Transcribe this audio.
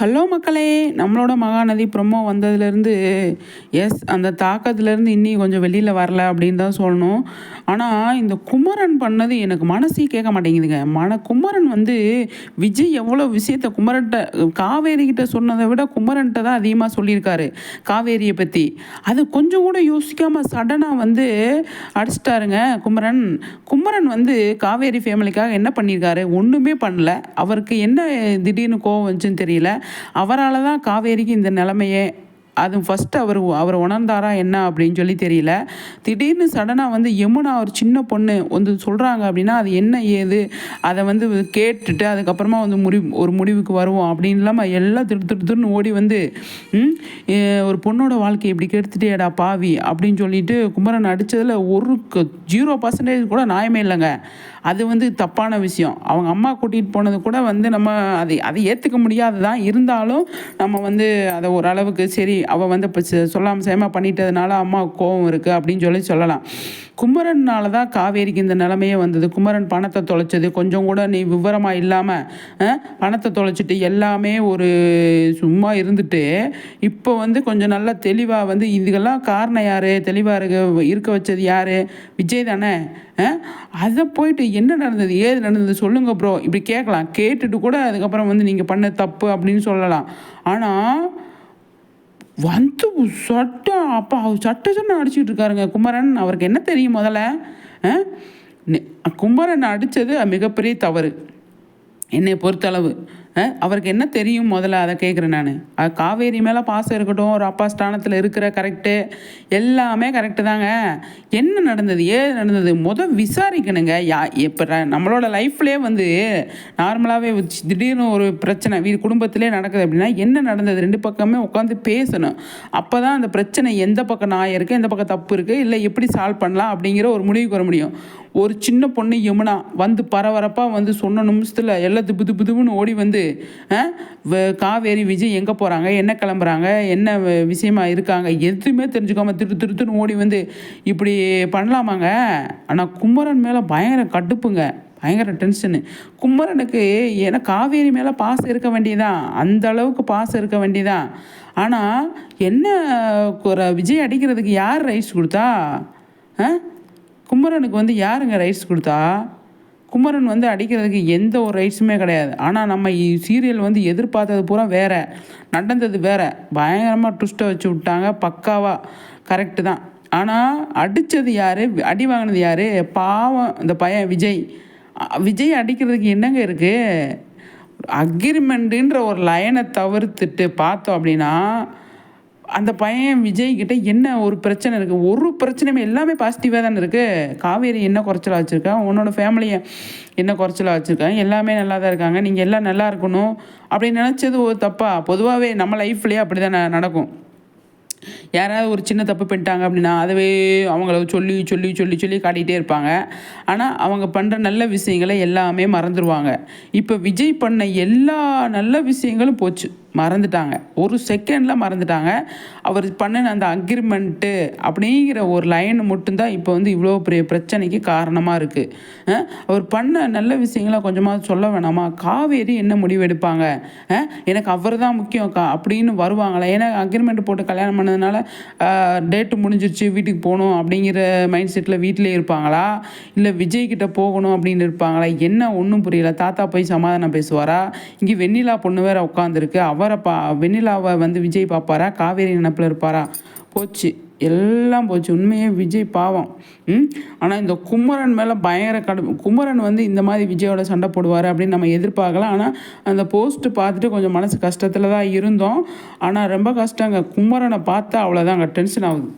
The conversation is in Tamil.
ஹலோ மக்களே! நம்மளோட மகாநதி ப்ரொமோ வந்ததுலேருந்து அந்த தாக்கத்துலேருந்து இன்னி கொஞ்சம் வெளியில் வரல அப்படின்னு தான் சொல்லணும். ஆனால் இந்த குமரன் பண்ணது எனக்கு மனசே கேட்க மாட்டேங்குதுங்க. குமரன் வந்து விஜய் எவ்வளோ விஷயத்த குமரன்ட்ட காவேரிக்கிட்ட சொன்னதை விட குமரன்ட்ட தான் அதிகமாக சொல்லியிருக்காரு காவேரியை பற்றி. அது கொஞ்சம் கூட யோசிக்காமல் சடனாக வந்து அடிச்சிட்டாருங்க குமரன். குமரன் வந்து காவேரி ஃபேமிலிக்காக என்ன பண்ணியிருக்காரு? ஒன்றுமே பண்ணல. அவருக்கு என்ன திடீர்னு கோவம் வந்துச்சுன்னு தெரியல. அவரால் தான் காவேரிக்கு இந்த நிலைமையே. அது ஃபஸ்ட்டு அவர் உணர்ந்தாரா என்ன அப்படின்னு சொல்லி தெரியல. திடீர்னு சடனாக வந்து யமுனா ஒரு சின்ன பொண்ணு வந்து சொல்கிறாங்க அப்படின்னா அது என்ன ஏது அதை வந்து கேட்டுட்டு அதுக்கப்புறமா வந்து ஒரு முடிவுக்கு வருவோம் அப்படின்னு இல்லாமல் எல்லாம் திருன்னு ஓடி வந்து ஒரு பொண்ணோட வாழ்க்கையை இப்படி கெடுத்துட்டேடா பாவி அப்படின்னு சொல்லிட்டு குமரன் அடித்ததில் 0% கூட நியாயமே இல்லைங்க. அது வந்து தப்பான விஷயம். அவங்க அம்மா கூட்டிகிட்டு போனது கூட வந்து நம்ம அதை ஏற்றுக்க முடியாது தான். இருந்தாலும் நம்ம வந்து அதை ஓரளவுக்கு சரி அவள் வந்து இப்போ சொல்லாமல் சேமா பண்ணிட்டதுனால அம்மாவுக்கு கோவம் இருக்குது அப்படின்னு சொல்லலாம். குமரனால் தான் காவேரிக்கு இந்த நிலைமையே வந்தது. குமரன் பணத்தை தொலைச்சது கொஞ்சம் கூட நீ விவரமாக இல்லாமல் பணத்தை தொலைச்சிட்டு எல்லாமே ஒரு சும்மா இருந்துட்டு இப்போ வந்து கொஞ்சம் நல்லா தெளிவாக வந்து இதுக்கெல்லாம் காரணம் யார்? தெளிவாக இருக்க வச்சது யார்? விஜய் தானே. அதை போயிட்டு என்ன நடந்தது ஏது நடந்தது சொல்லுங்கள் ப்ரோ இப்படி கேட்கலாம். கேட்டுட்டு கூட அதுக்கப்புறம் வந்து நீங்கள் பண்ண தப்பு அப்படின்னு சொல்லலாம். ஆனால் வந்து சட்டை அடிச்சுட்டு இருக்காருங்க குமரன். அவருக்கு என்ன தெரியும் முதல்ல? குமரன் அடித்தது மிகப்பெரிய தவறு என்னை பொறுத்தளவு. அவருக்கு என்ன தெரியும் முதல்ல? அதை கேட்குறேன் நான். காவேரி மேலே பாசம் இருக்கட்டும், ஒரு அப்பா ஸ்தானத்தில் இருக்கிற கரெக்டு எல்லாமே கரெக்டு தாங்க. என்ன நடந்தது ஏது நடந்தது விசாரிக்கணுங்க. இப்போ நம்மளோட லைஃப்லேயே வந்து நார்மலாகவே திடீர்னு ஒரு பிரச்சனை குடும்பத்திலே நடக்குது அப்படின்னா என்ன நடந்தது 2 பக்கமே உட்காந்து பேசணும். அப்போ தான் அந்த பிரச்சனை எந்த பக்கம் நியாயம் இருக்குது எந்த பக்கம் தப்பு இருக்குது இல்லை எப்படி சால்வ் பண்ணலாம் அப்படிங்கிற ஒரு முடிவுக்கு வர முடியும். ஒரு சின்ன பொண்ணு யமுனா வந்து பரபரப்பாக வந்து சொன்ன நிமிஷத்தில் எல்லாம் புதுன்னு ஓடி வந்து காவேரி விஜய் எங்கே போகிறாங்க என்ன கிளம்புறாங்க என்ன விஷயமா இருக்காங்க எதுவுமே தெரிஞ்சுக்காம திருத்துன்னு ஓடி வந்து இப்படி பண்ணலாமாங்க. ஆனால் குமரன் மேலே பயங்கர கடுப்புங்க, பயங்கர டென்ஷனு குமரனுக்கு. ஏன்னா காவேரி மேலே பாசம் இருக்க வேண்டியதான், அந்த அளவுக்கு பாசம் இருக்க வேண்டியதான். ஆனால் என்ன விஜய் அடிக்கிறதுக்கு யார் ரைட்ஸ் கொடுத்தா? குமரனுக்கு வந்து யாருங்க ரைட்ஸ் கொடுத்தா? குமரன் வந்து அடிக்கிறதுக்கு எந்த ஒரு ரைட்ஸுமே கிடையாது. ஆனால் நம்ம சீரியல் வந்து எதிர்பார்த்தது பூரா வேறு நடந்தது வேறு. பயங்கரமாக ட்விஸ்ட்டை வச்சு விட்டாங்க பக்காவாக. கரெக்டு தான். ஆனால் அடித்தது யார்? அடி வாங்கினது யார்? பாவம் இந்த பையன் விஜய். விஜய் அடிக்கிறதுக்கு என்னங்க இருக்குது? அக்ரிமெண்ட்டுன்ற ஒரு லைனை தவிர்த்துட்டு பார்த்தோம் அப்படின்னா அந்த பையன் விஜய்கிட்ட என்ன ஒரு பிரச்சனை இருக்குது? ஒரு பிரச்சனையுமே எல்லாமே பாசிட்டிவாக தானே இருக்குது. காவேரி என்ன குறைச்சலாக வச்சுருக்கா? உன்னோட ஃபேமிலியை என்ன குறைச்சலாக வச்சுருக்காங்க? எல்லாமே நல்லா தான் இருக்காங்க. நீங்கள் எல்லாம் நல்லா இருக்கணும் அப்படின்னு நினச்சது ஒரு தப்பா? பொதுவாகவே நம்ம லைஃப்லேயே அப்படி தான் நடக்கும். யாராவது ஒரு சின்ன தப்பு பண்ணிட்டாங்க அப்படின்னா அதுவே அவங்கள சொல்லி காட்டிகிட்டே இருப்பாங்க. ஆனால் அவங்க பண்ணுற நல்ல விஷயங்களை எல்லாமே மறந்துடுவாங்க. இப்போ விஜய் பண்ண எல்லா நல்ல விஷயங்களும் போச்சு, மறந்துட்டாங்க. ஒரு செகண்டில் மறந்துட்டாங்க. அவர் பண்ணின அந்த அக்ரிமெண்ட்டு அப்படிங்கிற ஒரு லைன் மட்டும்தான் இப்போ வந்து இவ்வளோ பெரிய பிரச்சனைக்கு காரணமாக இருக்குது. அவர் பண்ண நல்ல விஷயங்களை கொஞ்சமாக சொல்ல வேணாமா? காவேரி என்ன முடிவு எடுப்பாங்க? எனக்கு அவர் தான் முக்கியம் அப்படின்னு வருவாங்களா? ஏன்னா அக்ரிமெண்ட் போட்டு கல்யாணம் பண்ணதுனால டேட்டு முடிஞ்சிருச்சு வீட்டுக்கு போகணும் அப்படிங்கிற மைண்ட் செட்டில் வீட்டிலே இருப்பாங்களா? இல்லை விஜய்கிட்ட போகணும் அப்படின்னு இருப்பாங்களா? என்ன ஒன்றும் புரியல. தாத்தா போய் சமாதானம் பேசுவாரா? இங்கே வெண்ணிலா பொண்ணு வேற உட்காந்துருக்கு. வெண்ணிலாவை வந்து விஜய் பார்ப்பாரா? காவேரி நினப்பில் இருப்பாரா? போச்சு, எல்லாம் போச்சு. உண்மையே விஜய் பாவம். ஆனால் இந்த குமரன் மேலே பயங்கர குமரன் வந்து இந்த மாதிரி விஜயோட சண்டை போடுவார் அப்படின்னு நம்ம எதிர்பார்க்கலாம். ஆனால் அந்த போஸ்ட்டு பார்த்துட்டு கொஞ்சம் மனசு கஷ்டத்தில் தான் இருந்தோம். ஆனால் ரொம்ப கஷ்டங்க. குமரனை பார்த்தா அவ்வளோதாங்க, டென்ஷன் ஆகுது.